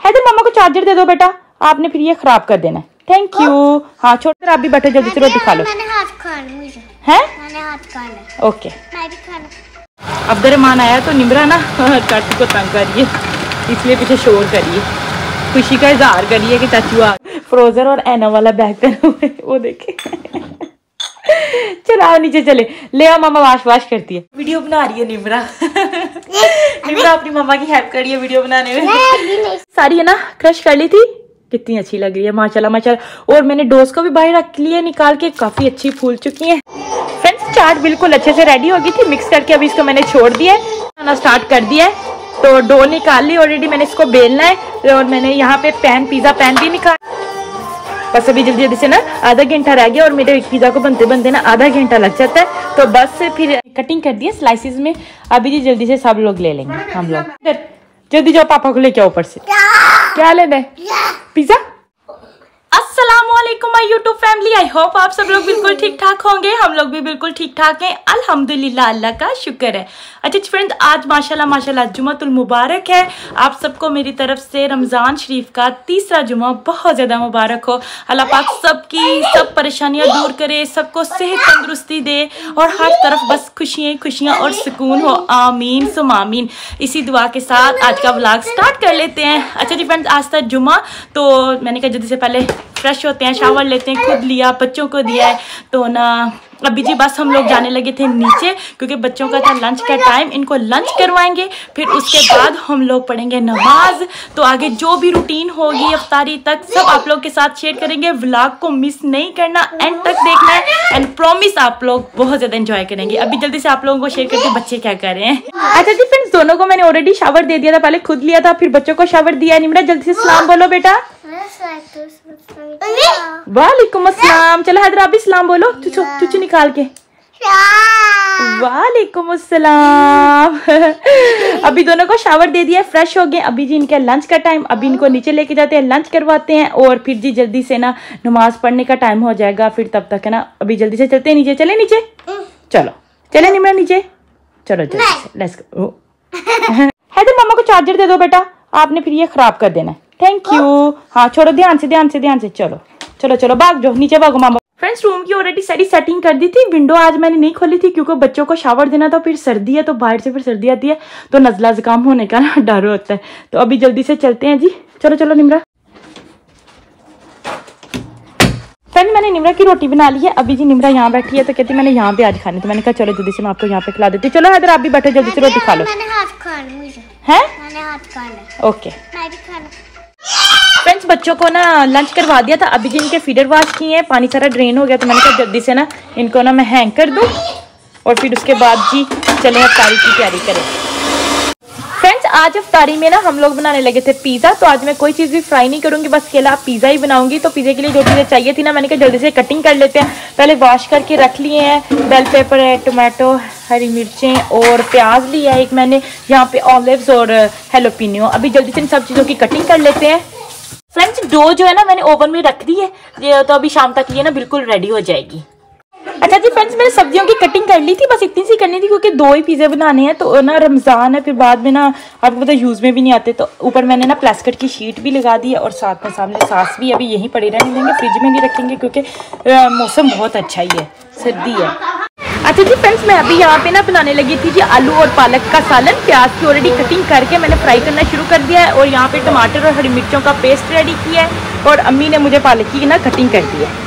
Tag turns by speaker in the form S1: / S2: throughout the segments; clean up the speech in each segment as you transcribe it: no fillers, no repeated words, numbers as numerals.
S1: हैदर मामा को चार्जर दे दो बेटा, आपने फिर ये खराब कर देना है। Thank you. हाँ छोड़कर आप भी बैठो, जल्दी से रोटी खा लो।
S2: मैंने हाथ खाना मुझे।
S1: हैं?
S2: मैंने हाथ खाना।
S1: ओके।
S2: मैं भी खाना।
S1: अब मेहमान आया तो निमरा ना चाचू को तंग करिए, इसलिए पीछे शोर करिए, खुशी का इजहार करिए कि चाचू आ। फ्रोजर और एना वाला बैग पहने हुए वो देखे। चलो आओ नीचे चले, ले आओ मामा वाश करती है। वीडियो बना रही है निमरा। निमरा अपनी मामा की हेल्प कर रही है वीडियो बनाने में। सारी है ना क्रश कर ली थी, कितनी अच्छी लग रही है माशाल्लाह माशाल्लाह। और मैंने डोस को भी बाहर रख लिया निकाल के, काफी अच्छी फूल चुकी है। फ्रेंड्स चाट बिल्कुल अच्छे से रेडी हो गई थी, मिक्स करके अभी इसको मैंने छोड़ दिया है, खाना स्टार्ट कर दिया है। तो डो निकाल ली ऑलरेडी, मैंने इसको बेलना है और मैंने यहाँ पे पिज्जा पैन भी निकाल। बस अभी जल्दी जल्दी से ना आधा घंटा रह गया और मेरे पिज्जा को बनते बनते ना आधा घंटा लग जाता है। तो बस फिर कटिंग कर दिया स्लाइसिस में, अभी जी जल्दी से सब लोग ले लेंगे हम लोग। जल्दी जाओ पापा को लेके आओ ऊपर से। क्या लेना है? पिज्जा। अस्सलामुअलैकुम my YouTube family, I hope आप सब लोग बिल्कुल ठीक ठाक होंगे। हम लोग भी बिल्कुल ठीक ठाक हैं अल्हम्दुलिल्लाह, अल्लाह का शुक्र है। अच्छा फ्रेंड्स, आज माशाल्लाह माशाल्लाह जुम्मतुल मुबारक है। आप सबको मेरी तरफ से रमज़ान शरीफ का तीसरा जुम्मा बहुत ज़्यादा मुबारक हो। अल्लाह पाक सबकी सब परेशानियां दूर करे, सबको सेहत तंदुरुस्ती दे और हर तरफ बस खुशियाँ खुशियाँ और सुकून हो, आमीन सुम आमीन। इसी दुआ के साथ आज का व्लॉग स्टार्ट कर लेते हैं। अच्छा जी फ्रेंड्स, आज तक जुम्मा, तो मैंने कहा जल्दी से पहले फ्रेश होते हैं, शावर लेते हैं, खुद लिया, बच्चों को दिया है। तो ना अभी जी बस हम लोग जाने लगे थे नीचे क्योंकि बच्चों का था लंच का टाइम, इनको लंच करवाएंगे, फिर उसके बाद हम लोग पढ़ेंगे नमाज। तो आगे जो भी रूटीन होगी इफ्तारी तक सब आप लोग के साथ शेयर करेंगे। व्लॉग को मिस नहीं करना, एंड तक देखना है एंड प्रॉमिस आप लोग बहुत ज्यादा एंजॉय करेंगे। अभी जल्दी से आप लोगों को शेयर करके बच्चे क्या कर रहे हैं। अच्छा जी फ्रेंड्स, दोनों को मैंने ऑलरेडी शावर दे दिया था, पहले खुद लिया था फिर बच्चों को शावर दिया। निमरा जल्दी से सलाम बोलो बेटा। वालेकुम अस्सलाम। चलो हैदर आप भी सलाम बोलो, चुचू निकाल के। वालेकुम अस्सलाम। अभी दोनों को शावर दे दिया, फ्रेश हो गए। अभी जी इनके लंच का टाइम, अभी इनको नीचे लेके जाते हैं, लंच करवाते हैं और फिर जी जल्दी से ना नमाज पढ़ने का टाइम हो जाएगा। फिर तब तक है ना अभी जल्दी से चलते हैं नीचे। चले नीचे, चलो चले निमरा नीचे, चलो जल्दी से, लेट्स गो। हैदर मामा को चार्जर दे दो बेटा, आपने फिर ये खराब कर देना है। Thank you. हाँ छोड़ो, ध्यान से ध्यान से ध्यान से, चलो चलो चलो भाग जाओ, नीचे भागो मामा। फ्रेंड्स रूम की ऑलरेडी सारी सेटिंग कर दी थी। विंडो आज मैंने नहीं खोली थी क्योंकि बच्चों को शावर देना था, फिर सर्दी है तो बाहर से फिर सर्दी आती है तो नजला जुकाम होने का ना डर होता है। तो अभी जल्दी से चलते हैं जी, चलो चलो निमरा। फ्रेंड मैंने निमरा की रोटी बना ली है, अभी जी निमरा यहाँ बैठी है तो कहती मैंने यहाँ पे आज खानी, तो मैंने कहा चलो जल्दी से मैं आपको यहाँ पे खिला देती हूँ। चलो हैदर आप भी बैठो, जल्दी से रोटी खा लो।
S2: मैंने हाथ खाना मुझे।
S1: हैं?
S2: मैंने हाथ खाना।
S1: ओके।
S2: मैं भी खाना।
S1: फ्रेंड्स बच्चों को ना लंच करवा दिया था, अभी जी इनके फीडर वॉश किए हैं, पानी सारा ड्रेन हो गया तो मैंने कहा जल्दी से ना इनको ना मैं हैंग कर दूं और फिर उसके बाद जी चले अफ्तारी की तैयारी करें। फ्रेंड्स आज अफ्तारी में ना हम लोग बनाने लगे थे पिज़्ज़ा। तो आज मैं कोई चीज़ भी फ्राई नहीं करूंगी, बस केला पिज़्ज़ा ही बनाऊंगी। तो पिज़्ज़े के लिए जो चीज़ें चाहिए थी ना मैंने कहा जल्दी से कटिंग कर लेते हैं। पहले वॉश करके रख लिए हैं, बेल पेपर है, टोमेटो, हरी मिर्चें और प्याज लिया है एक मैंने, यहाँ पे ऑलिव्स और हेलोपिनियो। अभी जल्दी से इन सब चीज़ों की कटिंग कर लेते हैं। फ्रेंड्स डो जो है ना मैंने ओवन में रख दी है, तो अभी शाम तक ये ना बिल्कुल रेडी हो जाएगी। अच्छा जी फ्रेंड्स, मैंने सब्जियों की कटिंग कर ली थी, बस इतनी सी करनी थी क्योंकि 2 ही पिज़्ज़े बनाने हैं। तो ना रमज़ान है, फिर बाद में ना आपको पता यूज़ में भी नहीं आते। तो ऊपर मैंने ना प्लास्टिक की शीट भी लगा दी है और साथ में सामने सास भी अभी यहीं पड़ी रहने देंगे, फ्रिज में नहीं रखेंगे क्योंकि मौसम बहुत अच्छा ही है, सर्दी है। अच्छा जी फ्रेंड्स, मैं अभी यहाँ पे ना बनाने लगी थी जी आलू और पालक का सालन। प्याज की ऑलरेडी कटिंग करके मैंने फ्राई करना शुरू कर दिया है और यहाँ पे टमाटर और हरी मिर्चों का पेस्ट रेडी किया है और अम्मी ने मुझे पालक की ना कटिंग कर दी है।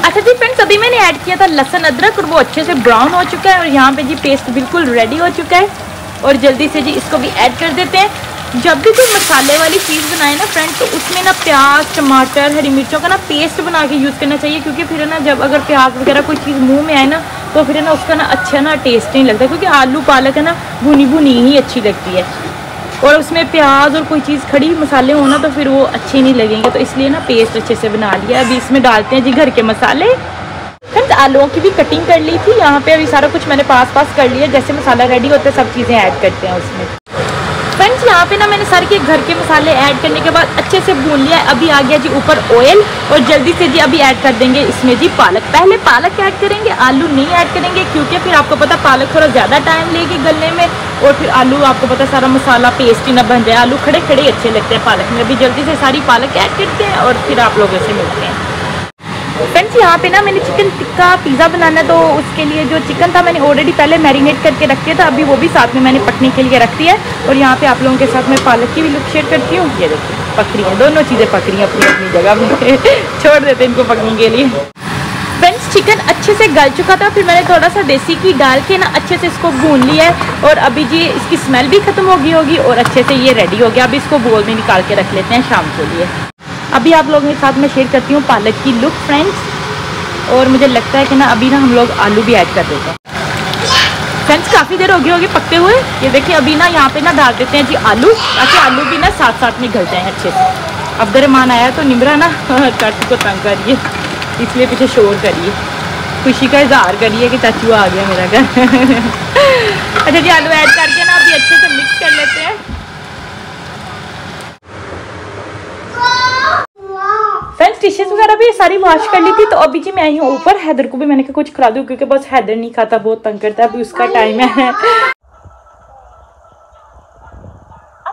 S1: अच्छा जी फ्रेंड्स, अभी मैंने ऐड किया था लहसुन अदरक और वो अच्छे से ब्राउन हो चुका है और यहाँ पे जी पेस्ट बिल्कुल रेडी हो चुका है और जल्दी से जी इसको भी ऐड कर देते हैं। जब भी कोई मसाले वाली चीज़ बनाए ना फ्रेंड, तो उसमें ना प्याज, टमाटर, हरी मिर्चों का ना पेस्ट बना के यूज़ करना चाहिए क्योंकि फिर ना जब अगर प्याज वगैरह कोई चीज़ मुंह में आए ना तो फिर ना उसका ना अच्छा ना टेस्ट नहीं लगता, क्योंकि आलू पालक है ना भुनी भुनी ही अच्छी लगती है और उसमें प्याज और कोई चीज़ खड़ी मसाले हो ना तो फिर वो अच्छे नहीं लगेंगे। तो इसलिए ना पेस्ट अच्छे से बना लिया। अभी इसमें डालते हैं जी घर के मसाले। फ्रेंड्स आलूओं की भी कटिंग कर ली थी, यहाँ पे अभी सारा कुछ मैंने पास कर लिया। जैसे मसाला रेडी होता है सब चीज़ें ऐड करते हैं उसमें। फ्रेंड्स यहाँ पे ना मैंने सारे के घर के मसाले ऐड करने के बाद अच्छे से भून लिया है। अभी आ गया जी ऊपर ऑयल और जल्दी से जी अभी ऐड कर देंगे इसमें जी पालक। पहले पालक ऐड करेंगे, आलू नहीं ऐड करेंगे क्योंकि फिर आपको पता पालक थोड़ा ज़्यादा टाइम लेगी गलने में और फिर आलू आपको पता सारा मसाला पेस्ट ही ना बन जाए। आलू खड़े खड़े अच्छे लगते हैं पालक में। अभी जल्दी से सारी पालक ऐड करते हैं और फिर आप लोगों से मिलते हैं। फ्रेंड्स यहाँ पे ना मैंने चिकन टिक्का पिज़्ज़ा बनाना, तो उसके लिए जो चिकन था मैंने ऑलरेडी पहले मैरिनेट करके रख दिया था। अभी वो भी साथ में मैंने पकने के लिए रख दिया है। और यहाँ पे आप लोगों के साथ मैं पालक की भी लुक शेयर करती हूँ। ये देखिए पक रही है, दोनों चीज़ें पक रही हैं अपनी अपनी जगह छोड़ देते हैं इनको पकने के लिए। फ्रेंड्स चिकन अच्छे से गल चुका था, फिर मैंने थोड़ा सा देसी घी डाल के ना अच्छे से इसको भून लिया है। और अभी जी इसकी स्मेल भी खत्म हो गई होगी और अच्छे से ये रेडी हो गया। अभी इसको बोल में निकाल के रख लेते हैं शाम के लिए। अभी आप लोगों के साथ मैं शेयर करती हूँ पालक की लुक फ्रेंड्स। और मुझे लगता है कि ना अभी ना हम लोग आलू भी ऐड कर देते हैं। फ्रेंड्स काफ़ी देर हो गई होगी पकते हुए। ये देखिए अभी ना यहाँ पे ना डाल देते हैं जी आलू, ताकि आलू भी ना साथ साथ में गल जाए अच्छे से। अब दरमान आया तो निमरा ना चाचू को तंग करिए, इसलिए पीछे शोर करिए, खुशी का इजहार करिए कि चाचू आ गया मेरा घर। अच्छा जी आलू ऐड करके ना अभी अच्छे से मिक्स कर लेते हैं। फ्रेंड्स डिशेस वगैरह भी सारी वॉश कर ली थी, तो अभी जी मैं आई हूँ ऊपर। हैदर को भी मैंने कहा कुछ खिला दूँ क्योंकि बस हैदर नहीं खाता, बहुत तंग करता है, अभी उसका टाइम है। अच्छा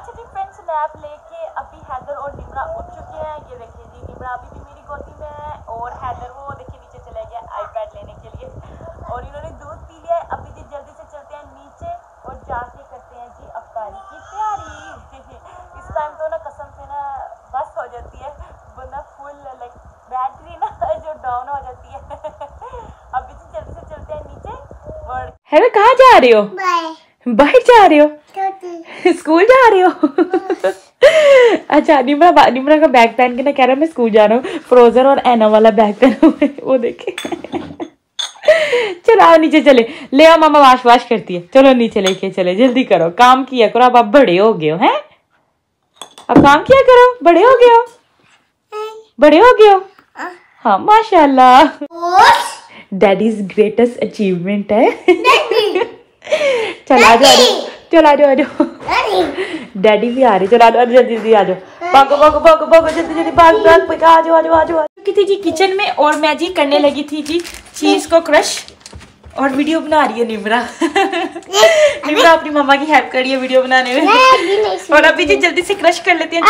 S1: जी फ्रेंड्स नैप लेके अभी हैदर और निमरा उठ चुके हैं। ये देखिए जी निमरा अभी भी मेरी गोदी में है और हैदर वो देखिए नीचे चले गया आईपैड लेने के लिए और इन्होंने दूध पी लिया है। अभी जी जल्दी से चलते हैं नीचे और जाके करते हैं जी अफ्तारी की तैयारी। इस टाइम तो ना कसम से ना बस हो जाती है बंदा फुल लाइक बैटरी ना जो डाउन हो जाती है। अभी जी जल्दी से चलते हैं नीचे। और हैदर कहाँ जा रहे हो? बाहर जा रहे हो? स्कूल जा रहे हो? अच्छा निमरा का बैग पहन के ना कह रहा है मैं स्कूल जा रहा हूँ। फ्रोजन और एना वाला बैग पहना हुआ है वो देखे। चलो आओ नीचे चले, ले आओ मामा वाश करती है। चलो नीचे लेके चले, जल्दी करो काम किया करो। अब आप बड़े हो गए हो हैं, अब काम किया करो, बड़े हो गए हो, बड़े हो गए हो। हाँ माशाल्लाह, डैडीज ग्रेटेस्ट अचीवमेंट है। चल आ जाओ, चल आ जाओ, डैडी भी आ रहे, चलो आ जाओ जल्दी आ जाओ, भागो भागो भागो भागो जल्दी भाग आ जाओ आ जाओ आ जाओ। थी जी किचन में और मैं जी करने लगी थी जी चीज को क्रश और वीडियो बना रही है निमरा। निमरा अपनी मम्मा की हेल्प कर रही है वीडियो बनाने में। और अभी जी जल्दी से क्रश कर लेते हैं।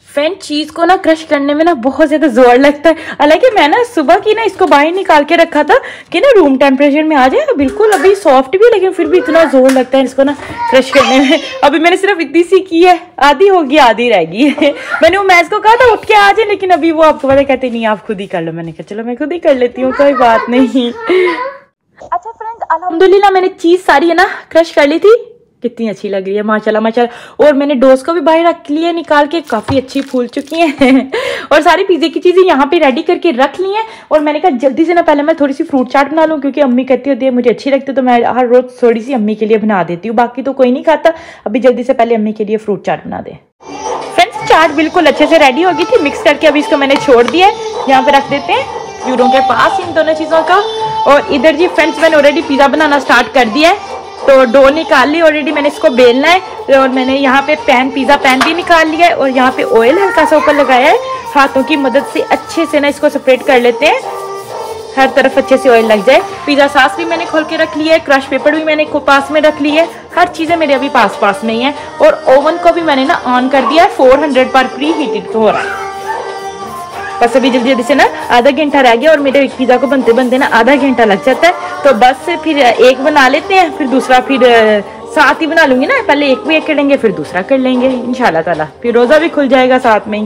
S1: फ्रेंड चीज को ना क्रश करने में ना बहुत ज्यादा जोर लगता है। हालांकि मैं ना सुबह की ना इसको बाहर निकाल के रखा था कि ना रूम टेम्परेचर में आ जाए, बिल्कुल अभी सॉफ्ट भी, लेकिन फिर भी इतना जोर लगता है इसको ना क्रश करने में। अभी मैंने सिर्फ इतनी सी की है, आधी होगी आधी रहेगी। मैंने वो मैच को कहा था उठ के आ जाए, लेकिन अभी वो आपको पता कहते नहीं आप खुद ही कर लो। मैंने कहा चलो मैं खुद ही कर लेती हूँ, कोई बात नहीं। अच्छा फ्रेंड्स अल्हम्दुलिल्लाह मैंने चीज सारी है ना क्रश कर ली थी, कितनी अच्छी लग रही है माशाल्लाह माशाल्लाह। और मैंने डोस को भी बाहर रख लिया निकाल के, काफी अच्छी फूल चुकी हैं। और सारी पिज्जे की चीजें यहाँ पे रेडी करके रख ली हैं। और मैंने कहा जल्दी से ना पहले मैं थोड़ी सी फ्रूट चाट बना लूँ, क्योंकि अम्मी कहती होती है मुझे अच्छी लगती है, तो मैं हर रोज थोड़ी सी अम्मी के लिए बना देती हूँ, बाकी तो कोई नहीं खाता। अभी जल्दी से पहले अम्मी के लिए फ्रूट चाट बना दे। फ्रेंड्स चाट बिल्कुल अच्छे से रेडी हो गई थी, मिक्स करके अभी इसको मैंने छोड़ दिया है। यहाँ पे रख देते हैं यूरों के पास इन दोनों चीजों का। और इधर जी फ्रेंड्स मैंने ऑलरेडी पिज्जा बनाना स्टार्ट कर दिया है, तो डो निकाल ली ऑलरेडी, मैंने इसको बेलना है। और मैंने यहाँ पे पिज्जा पैन भी निकाल लिया है और यहाँ पे ऑयल हल्का सा ऊपर लगाया है। हाथों की मदद से अच्छे से ना इसको सेपरेट कर लेते हैं, हर तरफ अच्छे से ऑयल लग जाए। पिज्जा सॉस भी मैंने खोल के रख लिया है, क्रश पेपर भी मैंने पास में रख ली है, हर चीजें मेरे अभी पास में ही है। और ओवन को भी मैंने ना ऑन कर दिया है, 400 पर प्री हीटेड हो रहा है। बस अभी जल्दी जल्दी से ना आधा घंटा रह गया और मेरे पिज्जा को बनते बनते ना आधा घंटा लग जाता है। तो बस फिर एक बना लेते हैं, फिर दूसरा फिर साथ ही बना लूंगी ना, पहले एक भी एक करेंगे फिर दूसरा कर लेंगे इंशाल्लाह ताला, फिर रोजा भी खुल जाएगा साथ में ही।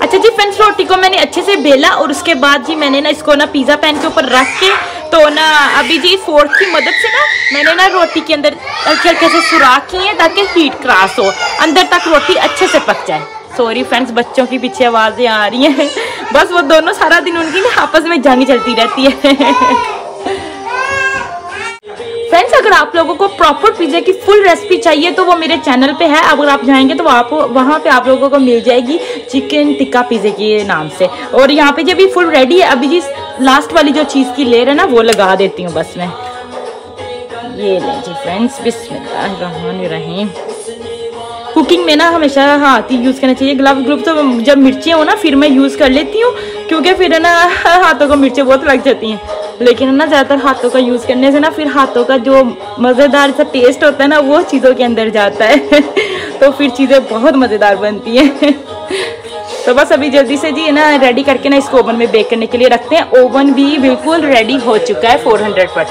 S1: अच्छा जी फ्रेंड्स रोटी को मैंने अच्छे से बेला और उसके बाद जी मैंने ना इसको ना पिज्जा पैन के ऊपर रख के, तो ना अभी जी फोर्क की मदद से ना मैंने ना रोटी के अंदर हल्के हल्के से सुराख किए ताकि हीट क्रॉस हो, अंदर तक रोटी अच्छे से पक जाए। सॉरी फ्रेंड्स बच्चों की पीछे आवाजें आ रही हैं, बस वो दोनों सारा दिन उनकी ना आपस में जंग चलती रहती है। फ्रेंड्स अगर आप लोगों को प्रॉपर पिज्जा की फुल रेसिपी चाहिए तो वो मेरे चैनल पे है, अगर आप जाएंगे तो वहाँ पे आप लोगों को मिल जाएगी चिकन टिक्का पिज्जे के नाम से। और यहाँ पे जब भी फुल रेडी है, अभी जी लास्ट वाली जो चीज़ की लेयर है ना वो लगा देती हूँ बस मैं। ये लें जी फ्रेंड्स, बिस्मिल्लाहिर्रहमानिर्रहीम। कुकिंग में ना हमेशा हाथ ही यूज़ करना चाहिए। ग्लव्स तो जब मिर्चें हो ना फिर मैं यूज़ कर लेती हूँ, क्योंकि फिर ना हाथों को मिर्चें बहुत लग जाती हैं। लेकिन ना ज़्यादातर हाथों का यूज़ करने से ना फिर हाथों का जो मज़ेदार सा टेस्ट होता है ना वो चीज़ों के अंदर जाता है तो फिर चीज़ें बहुत मज़ेदार बनती हैं तो बस अभी जल्दी से जी ना रेडी करके ना इसको ओवन में बेक करने के लिए रखते हैं। ओवन भी बिल्कुल रेडी हो चुका है 400 पर।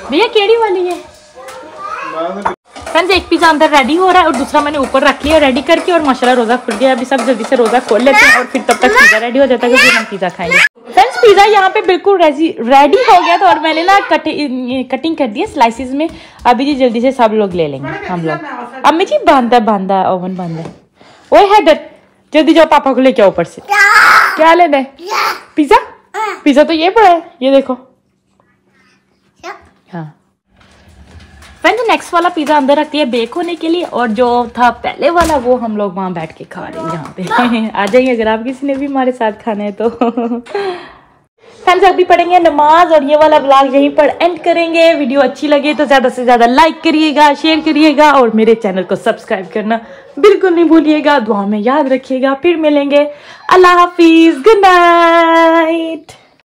S1: भैया केड़ी वाली है? फ्रेंड्स एक पिज़्ज़ा अंदर रेडी हो रहा है और दूसरा मैंने ऊपर रख लिया रेडी करके, और माशाल्लाह रोज़ा खुल गया। अभी सब जल्दी से रोज़ा खोल लेते हैं और फिर तब तक पिज़्ज़ा रेडी हो जाता है, फिर हम पिज़्ज़ा खाएंगे। फ्रेंड्स पिज़्ज़ा यहाँ पे बिल्कुल रेडी हो गया था और मैंने ना कटिंग कर दी है स्लाइसिस में। अभी जी जल्दी से सब लोग ले लेंगे हम लोग। अम्मी जी बांधा ओवन बांधा। ओए हैदर जल्दी जाओ, पापा को लेके आओ ऊपर से। क्या लेना है? पिज़्ज़ा? पिज़्ज़ा तो ये पड़ा है, ये देखो। हाँ फ्रेंड्स नेक्स्ट वाला पिज़्ज़ा अंदर रखती है बेक होने के लिए, और जो था पहले वाला वो हम लोग वहाँ बैठ के खा रहे हैं यहाँ पे आ जाइए अगर आप किसी ने भी हमारे साथ खाना है तो फ्रेंड्स अभी पढ़ेंगे नमाज और ये वाला व्लॉग यहीं पर एंड करेंगे। वीडियो अच्छी लगे तो ज़्यादा से ज़्यादा लाइक करिएगा, शेयर करिएगा और मेरे चैनल को सब्सक्राइब करना बिल्कुल नहीं भूलिएगा। दुआ में याद रखिएगा। फिर मिलेंगे। अल्लाह हाफिज़, गुड नाइट।